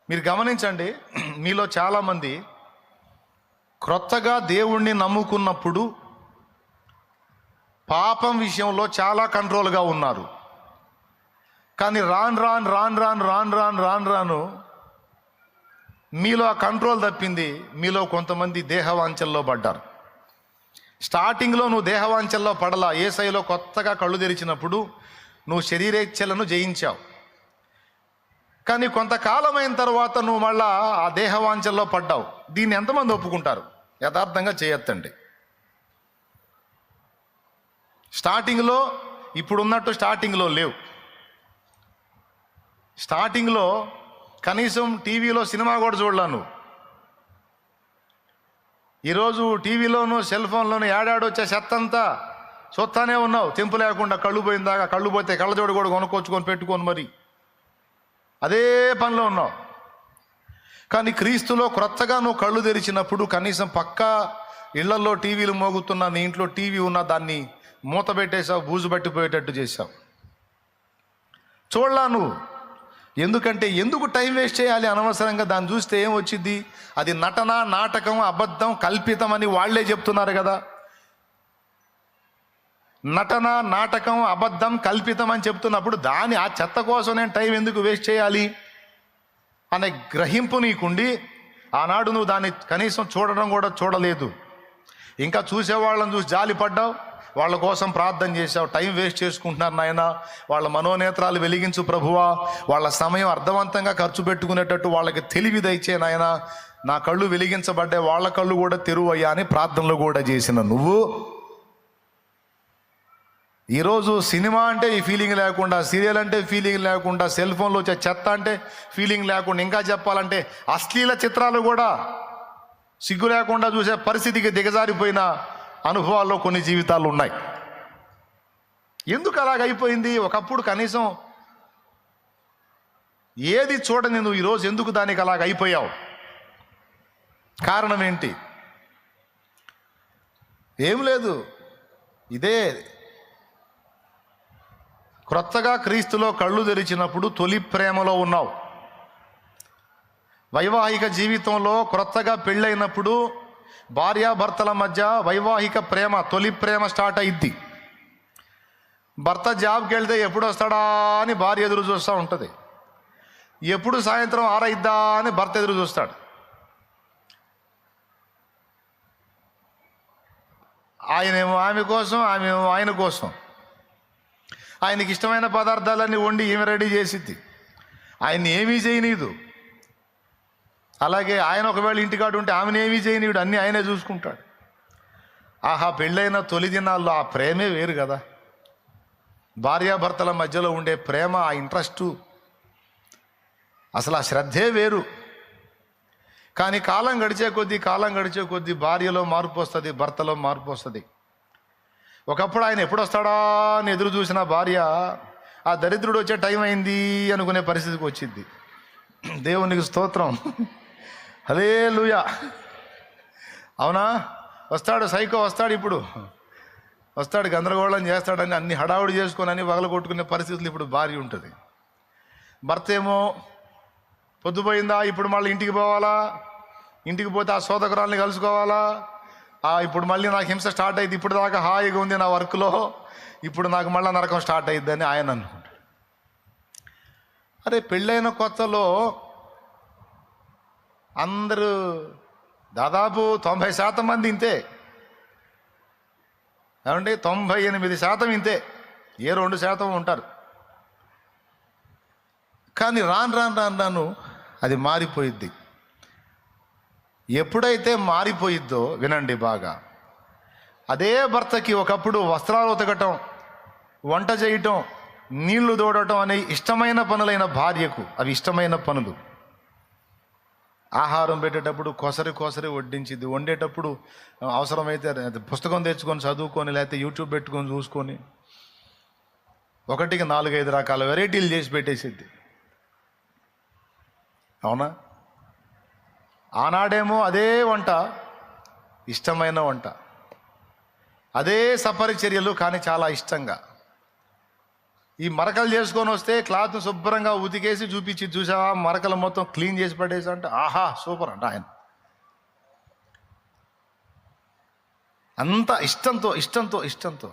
మీరు గమనించండి, మీలో చాలామంది క్రొత్తగా దేవుణ్ణి నమ్ముకున్నప్పుడు పాపం విషయంలో చాలా కంట్రోల్గా ఉన్నారు. కానీ రాను మీలో ఆ కంట్రోల్ తప్పింది. మీలో కొంతమంది దేహవాంఛల్లో పడ్డారు. స్టార్టింగ్లో నువ్వు దేహవాంఛల్లో పడలా. యేసయ్యలో కొత్తగా కళ్ళు తెరిచినప్పుడు నువ్వు శరీరేచ్ఛలను జయించావు. కానీ కొంతకాలమైన తర్వాత నువ్వు మళ్ళా ఆ దేహవాంఛల్లో పడ్డావు. దీన్ని ఎంతమంది ఒప్పుకుంటారు? యథార్థంగా చేయొద్దండి. స్టార్టింగ్లో ఇప్పుడున్నట్టు స్టార్టింగ్లో లేవు. స్టార్టింగ్లో కనీసం టీవీలో సినిమా కూడా చూడలా నువ్వు. ఈరోజు టీవీలోను సెల్ ఫోన్లోను ఏడాడొచ్చే చెత్తంతా చూస్తానే ఉన్నావు. తెంపు లేకుండా కళ్ళు పోయిందాకా. కళ్ళు పోతే కళ్ళజోడు కూడా కొనుక్కొచ్చుకొని పెట్టుకొని మరి అదే పనిలో ఉన్నావు. కానీ క్రీస్తులో క్రొత్తగా నువ్వు కళ్ళు తెరిచినప్పుడు కనీసం పక్కా ఇళ్లలో టీవీలు మోగుతున్నా, నీ ఇంట్లో టీవీ ఉన్నా దాన్ని మూత పెట్టేసావు, బూజు పట్టిపోయేటట్టు చేసావు. చూడలా నువ్వు. ఎందుకంటే ఎందుకు టైం వేస్ట్ చేయాలి అనవసరంగా? దాన్ని చూస్తే ఏం వచ్చింది? అది నటన, నాటకం, అబద్ధం, కల్పితం అని వాళ్లే చెప్తున్నారు కదా. నటన, నాటకం, అబద్ధం, కల్పితం అని చెప్తున్నప్పుడు ఆ చెత్త కోసం నేను టైం ఎందుకు వేస్ట్ చేయాలి అనే గ్రహింపు నీకుండి ఆనాడు నువ్వు దాన్ని కనీసం చూడడం కూడా చూడలేదు. ఇంకా చూసేవాళ్ళని చూసి జాలి పడ్డావు, వాళ్ళ కోసం ప్రార్థన చేశావు. టైం వేస్ట్ చేసుకుంటున్నారు నాయన, వాళ్ళ మనోనేత్రాలు వెలిగించు ప్రభువా, వాళ్ళ సమయం అర్థవంతంగా ఖర్చు పెట్టుకునేటట్టు వాళ్ళకి తెలివి దయచే నాయన, నా కళ్ళు వెలిగించబడ్డే, వాళ్ళ కళ్ళు కూడా తెరువయ్యా అని ప్రార్థనలు కూడా చేసిన నువ్వు ఈరోజు సినిమా అంటే ఈ ఫీలింగ్ లేకుండా, సీరియల్ అంటే ఫీలింగ్ లేకుండా, సెల్ ఫోన్లో వచ్చే చెత్త అంటే ఫీలింగ్ లేకుండా, ఇంకా చెప్పాలంటే అశ్లీల చిత్రాలు కూడా సిగ్గు లేకుండా చూసే పరిస్థితికి దిగజారిపోయిన అనుభవాల్లో కొన్ని జీవితాలు ఉన్నాయి. ఎందుకు అలాగైపోయింది? ఒకప్పుడు కనీసం ఏది చూడని నువ్వు ఈరోజు ఎందుకు దానికి అలాగైపోయావు? కారణం ఏంటి? ఏం లేదు, ఇదే క్రొత్తగా క్రీస్తులో కళ్ళు తెరిచినప్పుడు తొలి ప్రేమలో ఉన్నావు. వైవాహిక జీవితంలో క్రొత్తగా పెళ్ళైనప్పుడు భార్యాభర్తల మధ్య వైవాహిక ప్రేమ, తొలి ప్రేమ స్టార్ట్ అయింది. భర్త జాబ్కి వెళ్తే ఎప్పుడు వస్తాడా అని భార్య ఎదురు చూస్తూ ఉంటుంది. ఎప్పుడు సాయంత్రం ఆరైద్దా అని భర్త ఎదురు చూస్తాడు. ఆయనేమో ఆమె కోసం, ఆమెమో ఆయన కోసం. ఆయనకి ఇష్టమైన పదార్థాలన్నీ వండి ఏమి రెడీ చేసిద్ది, ఆయన్ని ఏమీ చేయనీదు. అలాగే ఆయన ఒకవేళ ఇంటికాడు ఉంటే ఆమెను ఏమీ చేయనీయుడు, అన్నీ ఆయనే చూసుకుంటాడు. ఆహా, పెళ్ళైన తొలి దినాల్లో ఆ ప్రేమే వేరు కదా. భార్యాభర్తల మధ్యలో ఉండే ప్రేమ, ఆ ఇంట్రెస్టు, అసలు ఆ శ్రద్ధే వేరు. కానీ కాలం గడిచే కొద్దీ భార్యలో మార్పు వస్తుంది, భర్తలో మార్పు వస్తుంది. ఒకప్పుడు ఆయన ఎప్పుడు వస్తాడా అని ఎదురు చూసిన భార్య ఆ దరిద్రుడు వచ్చే టైం అయింది అనుకునే పరిస్థితికి వచ్చింది. దేవునికి స్తోత్రం, హల్లెలూయా. అవునా? వస్తాడు, సైకో వస్తాడు, ఇప్పుడు వస్తాడు, గందరగోళం చేస్తాడని అన్ని హడావుడి చేసుకొని అన్ని వగల కొట్టుకునే పరిస్థితులు ఇప్పుడు భార్య ఉంటుంది. భర్త ఏమో పొద్దుపోయిందా, ఇప్పుడు మళ్ళీ ఇంటికి పోవాలా, ఇంటికి పోతే ఆ సోదకురాల్ని కలుసుకోవాలా, ఇప్పుడు మళ్ళీ నాకు హింస స్టార్ట్ అయింది, ఇప్పుడు దాకా హాయిగా ఉంది నా వర్క్లో, ఇప్పుడు నాకు మళ్ళీ నరకం స్టార్ట్ అయ్యిద్దని ఆయన అనుకుంటాడు. అరే, పెళ్ళైన కొత్తలో అందరూ దాదాపు 90% మంది ఇంతే. ఏమంటే 98% ఇంతే, ఏ 2% ఉంటారు. కానీ రాను అది మారిపోయిద్ది. ఎప్పుడైతే మారిపోయిద్దో వినండి బాగా, అదే భర్తకి ఒకప్పుడు వస్త్రాలు ఉతకటం, వంట చేయటం, నీళ్లు తోడటం అనే ఇష్టమైన పనులైన భార్యకు అవి ఇష్టమైన పనులు. ఆహారం పెట్టేటప్పుడు కొసరి వడ్డించింది, వండేటప్పుడు అవసరమైతే పుస్తకం తెచ్చుకొని చదువుకొని, లేకపోతే యూట్యూబ్ పెట్టుకొని చూసుకొని 1కి 4-5 రకాల వెరైటీలు చేసి పెట్టేసిద్ది. అవునా? ఆనాడేమో అదే వంట, ఇష్టమైన వంట, అదే సపరిచర్యలు, కానీ చాలా ఇష్టంగా. ఈ మరకలు చేసుకొని వస్తే క్లాత్ను శుభ్రంగా ఉతికేసి చూపించి, చూసావా మరకలు మొత్తం క్లీన్ చేసి పట్టేసి అంటే ఆహా సూపర్ అంట ఆయన. అంత ఇష్టంతో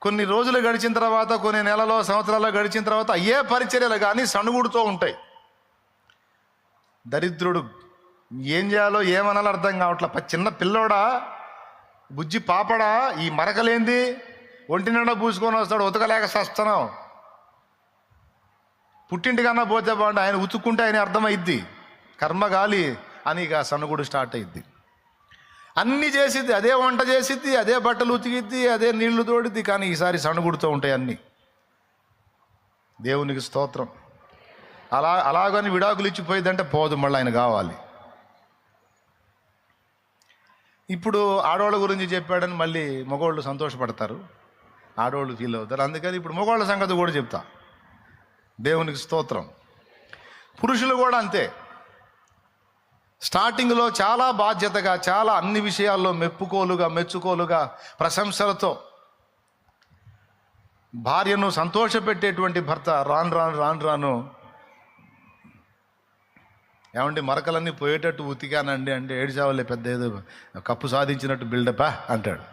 కొన్ని రోజులు గడిచిన తర్వాత, కొన్ని నెలలో సంవత్సరాలు గడిచిన తర్వాత అయ్యే పరిచర్యలు కానీ సణుగుడుతూ ఉంటాయి. దరిద్రుడు ఏం చేయాలో ఏమనాలో అర్థం కావట్లా. చిన్న పిల్లోడా, బుజ్జి పాపడా, ఈ మరకలేంది ఒంటి నిండా పూసుకొని వస్తాడు, ఉతకలేక సస్తున్నాం. పుట్టింటికన్నా పోతే బాగుండి, ఆయన ఉతుక్కుంటే ఆయన అర్థమైద్ది, కర్మగాలి అని ఇక సన్నగుడు స్టార్ట్ అయ్యిద్ది. అన్నీ చేసిద్ది, అదే వంట చేసిద్ది, అదే బట్టలు ఉతికిద్ది, అదే నీళ్లు తోడిద్ది, కానీ ఈసారి సణుగుడుతూ ఉంటాయి అన్నీ. దేవునికి స్తోత్రం. అలాగని విడాకులు ఇచ్చిపోయిందంటే పోదు, మళ్ళీ ఆయన కావాలి. ఇప్పుడు ఆడవాళ్ళ గురించి చెప్పాడని మళ్ళీ మగవాళ్ళు సంతోషపడతారు, ఆడవాళ్ళు ఫీల్ అవుతారు. అందుకని ఇప్పుడు మగవాళ్ళ సంగతి కూడా చెప్తా. దేవునికి స్తోత్రం. పురుషులు కూడా అంతే. స్టార్టింగ్లో చాలా బాధ్యతగా, చాలా అన్ని విషయాల్లో మెచ్చుకోలుగా ప్రశంసలతో భార్యను సంతోషపెట్టేటువంటి భర్త రాను ఏమంటే మరకలన్నీ పోయేటట్టు ఉతికానండి అంటే ఏడ్చావలే, పెద్ద ఏదో కప్పు సాధించినట్టు బిల్డపా అంటాడు.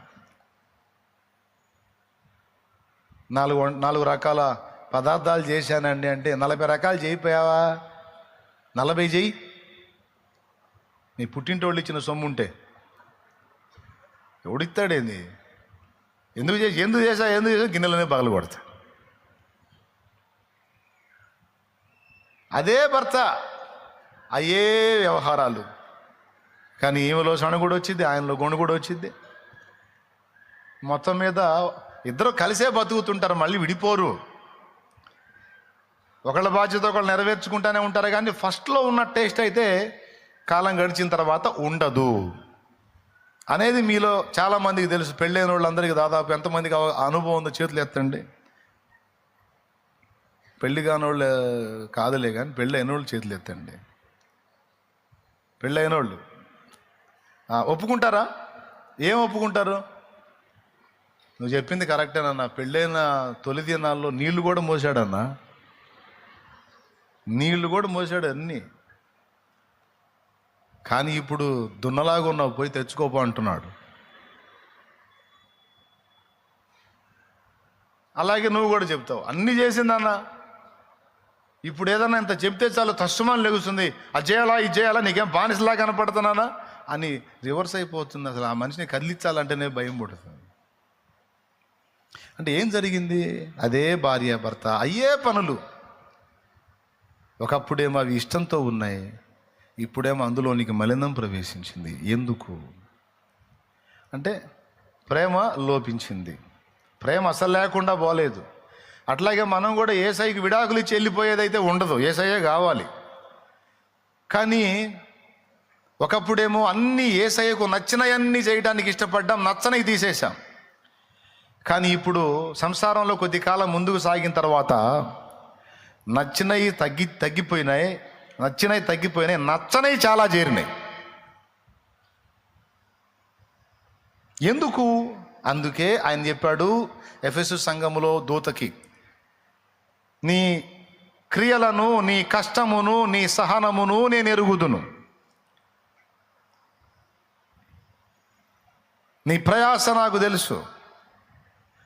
4 రకాల పదార్థాలు చేశానండి అంటే 40 రకాలు చేయిపోయావా? 40 చెయ్యి. నీ పుట్టింటోళ్ళు ఇచ్చిన సొమ్ము ఉంటే ఎవడిస్తాడేంది? ఎందుకు చేసా గిన్నెలనే పగలు కొడతా. అదే భర్త, అయ్యే వ్యవహారాలు, కానీ ఈమెలో సణుగుడు వచ్చింది, ఆయనలో గొణుగుడు వచ్చింది. మొత్తం మీద ఇద్దరు కలిసే బతుకుతుంటారు, మళ్ళీ విడిపోరు. ఒకళ్ళ బాధ్యత ఒకళ్ళు నెరవేర్చుకుంటూనే ఉంటారు, కానీ ఫస్ట్లో ఉన్న టేస్ట్ అయితే కాలం గడిచిన తర్వాత ఉండదు అనేది మీలో చాలామందికి తెలుసు. పెళ్ళైన వాళ్ళందరికీ దాదాపు ఎంతమందికి అనుభవం ఉందో చేతులు ఎత్తండి. పెళ్ళి కానివాళ్ళు కాదులే, కానీ పెళ్ళి అయిన వాళ్ళు చేతులు ఎత్తండి. పెళ్ళి అయిన వాళ్ళు ఒప్పుకుంటారా? ఏం ఒప్పుకుంటారు? నువ్వు చెప్పింది కరెక్టేనన్నా, పెళ్ళైన తొలి దినాల్లో నీళ్లు కూడా మోసాడన్నా, నీళ్లు కూడా మోసాడు అన్నీ. కానీ ఇప్పుడు దున్నలాగా ఉన్నావు, పోయి తెచ్చుకోపో అంటున్నాడు. అలాగే నువ్వు కూడా చెప్తావు, అన్నీ చేసిందన్న. ఇప్పుడు ఏదన్నా ఇంత చెప్తే చాలు తస్సుమని లెగుస్తుంది, అది చేయాలా ఇది చేయాలా, నీకేం బానిసలా కనపడుతున్నానా అని రివర్స్ అయిపోతుంది. అసలు ఆ మనిషిని కదిలించాలంటేనే భయం పుడుతుంది. అంటే ఏం జరిగింది? అదే భార్య భర్త అయ్యే పనులు. ఒకప్పుడేమో అవి ఇష్టంతో ఉన్నాయి, ఇప్పుడేమో అందులోనికి మలినం ప్రవేశించింది. ఎందుకు అంటే ప్రేమ లోపించింది, ప్రేమ అసలు లేకుండా పోలేదు. అట్లాగే మనం కూడా యేసయ్యకి విడాకులు ఇచ్చి వెళ్ళిపోయేదైతే ఉండదు, యేసయ్యే కావాలి. కానీ ఒకప్పుడేమో అన్నీ యేసయ్యకు నచ్చినవన్నీ చేయడానికి ఇష్టపడ్డాం, నచ్చనవి తీసేశాం. కానీ ఇప్పుడు సంసారంలో కొద్ది కాలం ముందుకు సాగిన తర్వాత నచ్చినవి తగ్గిపోయినాయి, నచ్చనవి చాలా చేరినాయి. ఎందుకు? అందుకే ఆయన చెప్పాడు ఎఫెసు సంఘములో దూతకి, నీ క్రియలను, నీ కష్టమును, నీ సహనమును నేను ఎరుగుదును, నీ ప్రయాస నాకు తెలుసు,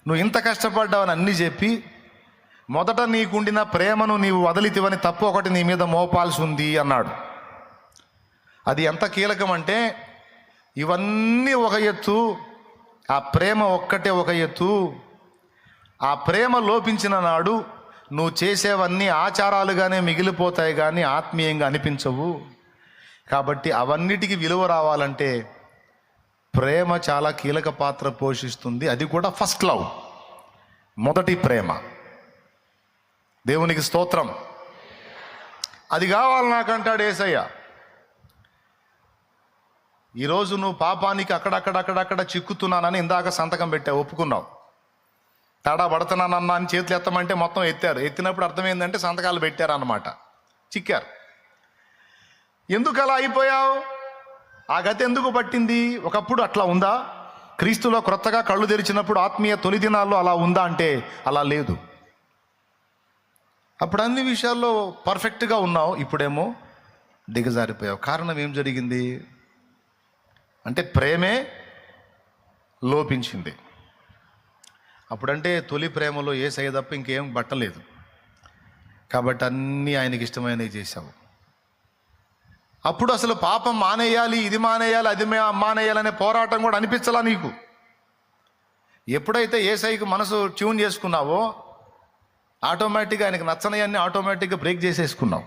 నువ్వు ఇంత కష్టపడ్డావని అన్నీ చెప్పి మొదట నీకుండిన ప్రేమను నీవు వదిలితివని తప్పు ఒకటి నీ మీద మోపాల్సి ఉంది అన్నాడు. అది ఎంత కీలకం అంటే ఇవన్నీ ఒక ఎత్తు, ఆ ప్రేమ ఒక్కటే ఒక ఎత్తు. ఆ ప్రేమ లోపించిన నాడు నువ్వు చేసేవన్నీ ఆచారాలుగానే మిగిలిపోతాయి, కానీ ఆత్మీయంగా అనిపించవు. కాబట్టి అవన్నిటికీ విలువ రావాలంటే ప్రేమ చాలా కీలక పాత్ర పోషిస్తుంది. అది కూడా ఫస్ట్ లవ్, మొదటి ప్రేమ. దేవునికి స్తోత్రం. అది కావాలి నాకంటాడు యేసయ్య. ఈరోజు నువ్వు పాపానికి అక్కడక్కడ చిక్కుతున్నానని ఇందాక సంతకం పెట్టావు, ఒప్పుకున్నావు. తేడా పడుతున్నానన్నా అని చేతులు ఎత్తమంటే మొత్తం ఎత్తారు. ఎత్తినప్పుడు అర్థమైందంటే సంతకాలు పెట్టారన్నమాట, చిక్కారు. ఎందుకు అలా అయిపోయావు? ఆ గతి ఎందుకు పట్టింది? ఒకప్పుడు అట్లా ఉందా? క్రీస్తులో క్రొత్తగా కళ్ళు తెరిచినప్పుడు ఆత్మీయ తొలి దినాల్లో అలా ఉందా అంటే అలా లేదు. అప్పుడు అన్ని విషయాల్లో పర్ఫెక్ట్గా ఉన్నావు, ఇప్పుడేమో దిగజారిపోయావు. కారణం ఏం జరిగింది అంటే ప్రేమే లోపించింది. అప్పుడంటే తొలి ప్రేమలో యేసయ్య తప్ప ఇంకేం బట్టలేదు కాబట్టి అన్నీ ఆయనకి ఇష్టమైనవి చేశావు. అప్పుడు అసలు పాపం మానేయాలి, ఇది మానేయాలి, అది మానేయాలనే పోరాటం కూడా అనిపించలా నీకు. ఎప్పుడైతే యేసయ్యకి మనసు ట్యూన్ చేసుకున్నావో ఆటోమేటిక్గా ఆయనకు నచ్చనయన్ని ఆటోమేటిక్గా బ్రేక్ చేసేసుకున్నావు.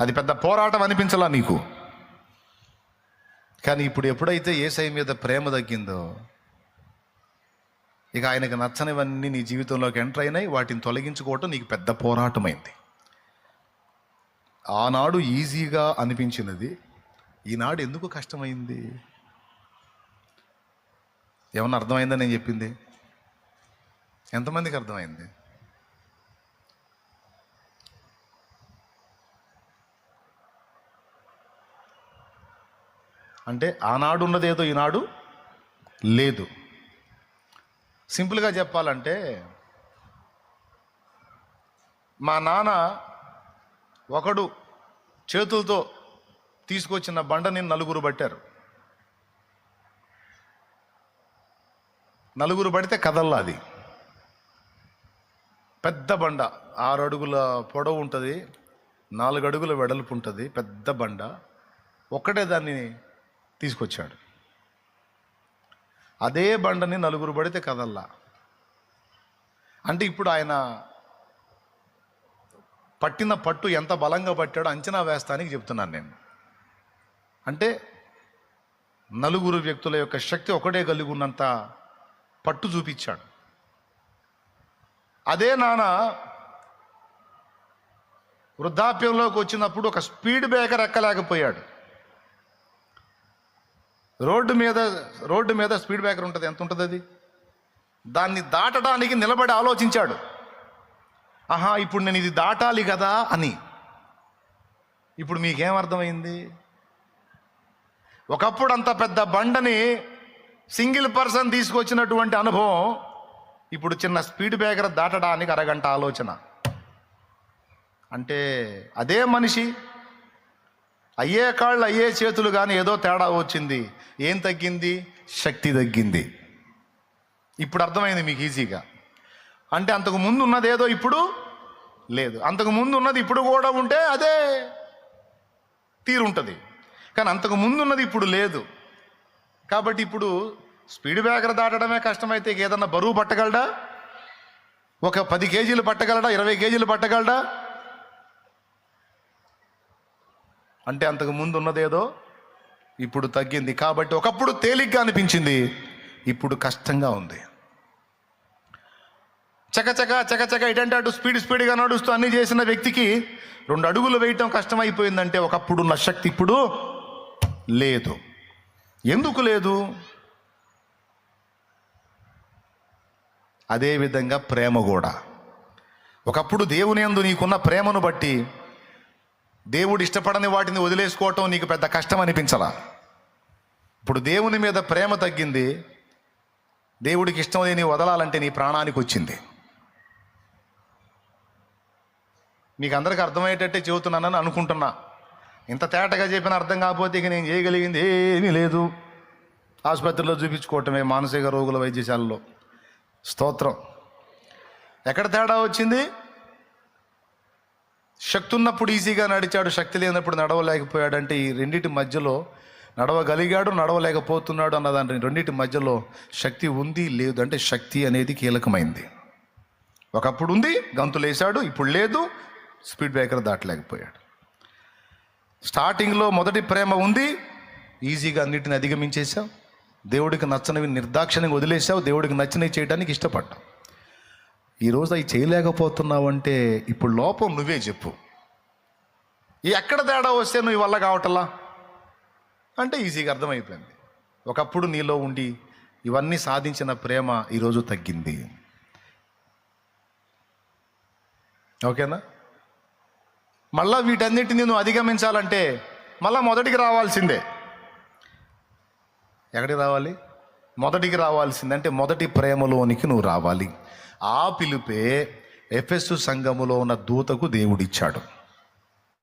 అది పెద్ద పోరాటం అనిపించలా నీకు. కానీ ఇప్పుడు ఎప్పుడైతే యేసయ్య మీద ప్రేమ తగ్గిందో ఇక ఆయనకు నచ్చనివన్నీ నీ జీవితంలోకి ఎంటర్ అయినాయి. వాటిని తొలగించుకోవటం నీకు పెద్ద పోరాటమైంది. ఆనాడు ఈజీగా అనిపించినది ఈనాడు ఎందుకు కష్టమైంది? ఏమన్నా అర్థమైందని నేను చెప్పింది? ఎంతమందికి అర్థమైంది? అంటే ఆనాడు ఉన్నదేదో ఈనాడు లేదు. సింపుల్గా చెప్పాలంటే మా నాన్న ఒకడు చేతులతో తీసుకొచ్చిన బండని నలుగురు పట్టారు. నలుగురు పడితే కదల్లా. అది పెద్ద బండ, 6 అడుగుల పొడవు ఉంటుంది, 4 అడుగుల వెడల్పు ఉంటుంది, పెద్ద బండ. ఒక్కటే దాన్ని తీసుకొచ్చాడు. అదే బండని నలుగురు పడితే కదల్లా. అంటే ఇప్పుడు ఆయన పట్టిన పట్టు ఎంత బలంగా పట్టాడో అంచనా వేస్తానికి చెప్తున్నాను నేను. అంటే నలుగురు వ్యక్తుల యొక్క శక్తి ఒకటే కలిగి ఉన్నంత పట్టు చూపించాడు. అదే నాన్న వృద్ధాప్యంలోకి వచ్చినప్పుడు ఒక స్పీడ్ బ్రేకర్ ఎక్కలేకపోయాడు. రోడ్డు మీద స్పీడ్ బ్రేకర్ ఉంటుంది, ఎంత ఉంటుంది అది? దాన్ని దాటడానికి నిలబడి ఆలోచించాడు. ఆహా, ఇప్పుడు నేను ఇది దాటాలి కదా అని. ఇప్పుడు మీకేం అర్థమైంది? ఒకప్పుడు అంత పెద్ద బండని సింగిల్ పర్సన్ తీసుకొచ్చినటువంటి అనుభవం ఇప్పుడు చిన్న స్పీడ్ బ్రేకర్ దాటడానికి అరగంట ఆలోచన. అంటే అదే మనిషి, అయ్యే కాళ్ళు అయ్యే చేతులు, కానీ ఏదో తేడా వచ్చింది. ఏం తగ్గింది? శక్తి తగ్గింది. ఇప్పుడు అర్థమైంది మీకు ఈజీగా. అంటే అంతకు ముందు ఉన్నది ఏదో ఇప్పుడు లేదు, అంతకు ముందు ఉన్నది ఇప్పుడు కూడా ఉంటే అదే తీరుంటుంది, కానీ అంతకు ముందు ఉన్నది ఇప్పుడు లేదు. కాబట్టి ఇప్పుడు స్పీడ్ బ్రేకర్ దాటడమే కష్టమైతే ఏదన్నా బరువు పట్టగలడా? ఒక 10 కేజీలు పట్టగలడా? 20 కేజీలు పట్టగలడా? అంటే అంతకు ముందు ఉన్నదేదో ఇప్పుడు తగ్గింది. కాబట్టి ఒకప్పుడు తేలిగ్గా అనిపించింది, ఇప్పుడు కష్టంగా ఉంది. చకచక ఇటంటే అటు స్పీడ్గా నడుస్తూ అన్నీ చేసిన వ్యక్తికి 2 అడుగులు వేయటం కష్టమైపోయిందంటే ఒకప్పుడున్న శక్తి ఇప్పుడు లేదు. ఎందుకు లేదు? అదేవిధంగా ప్రేమ కూడా. ఒకప్పుడు దేవుని యందు నీకున్న ప్రేమను బట్టి దేవుడు ఇష్టపడని వాటిని వదిలేసుకోవటం నీకు పెద్ద కష్టం అనిపించలా. ఇప్పుడు దేవుని మీద ప్రేమ తగ్గింది, దేవుడికి ఇష్టం లేని వదలాలంటే నీ ప్రాణానికి వచ్చింది. మీకు అందరికీ అర్థమయ్యేటట్టే చెబుతున్నానని అనుకుంటున్నా. ఇంత తేటగా చెప్పిన అర్థం కాకపోతే ఇక నేను చేయగలిగింది ఏమీ లేదు. ఆసుపత్రిలో చూపించుకోవటమే, మానసిక రోగుల వైద్యశాలలో. స్తోత్రం. ఎక్కడ తేడా వచ్చింది? శక్తి ఉన్నప్పుడు ఈజీగా నడిచాడు, శక్తి లేనప్పుడు నడవలేకపోయాడు. అంటే ఈ రెండింటి మధ్యలో నడవగలిగాడు, నడవలేకపోతున్నాడు అన్నదాని రెండింటి మధ్యలో శక్తి ఉంది లేదు. అంటే శక్తి అనేది కీలకమైంది. ఒకప్పుడు ఉంది, గంతులేశాడు, ఇప్పుడు లేదు, స్పీడ్ బ్రేకర్ దాటలేకపోయాడు. స్టార్టింగ్లో మొదటి ప్రేమ ఉంది, ఈజీగా అన్నిటిని అధిగమించేశావు. దేవుడికి నచ్చనివి నిర్దాక్షిణ్యంగా వదిలేసావు, దేవుడికి నచ్చినవి చేయడానికి ఇష్టపడ్డావు. ఈరోజు అవి చేయలేకపోతున్నావు అంటే ఇప్పుడు లోపం నువ్వే చెప్పు. ఎక్కడ తేడా వస్తే నువ్వు వల్ల కావటల్లా అంటే ఈజీగా అర్థమైపోయింది. ఒకప్పుడు నీలో ఉండి ఇవన్నీ సాధించిన ప్రేమ ఈరోజు తగ్గింది. ఓకేనా? మళ్ళా వీటన్నిటిని నువ్వు అధిగమించాలంటే మళ్ళా మొదటికి రావాల్సిందే. ఎక్కడికి రావాలి? మొదటికి రావాల్సిందే. అంటే మొదటి ప్రేమలోనికి నువ్వు రావాలి. ఆ పిలుపే ఎఫెసు సంఘములో ఉన్న దూతకు దేవుడిచ్చాడు.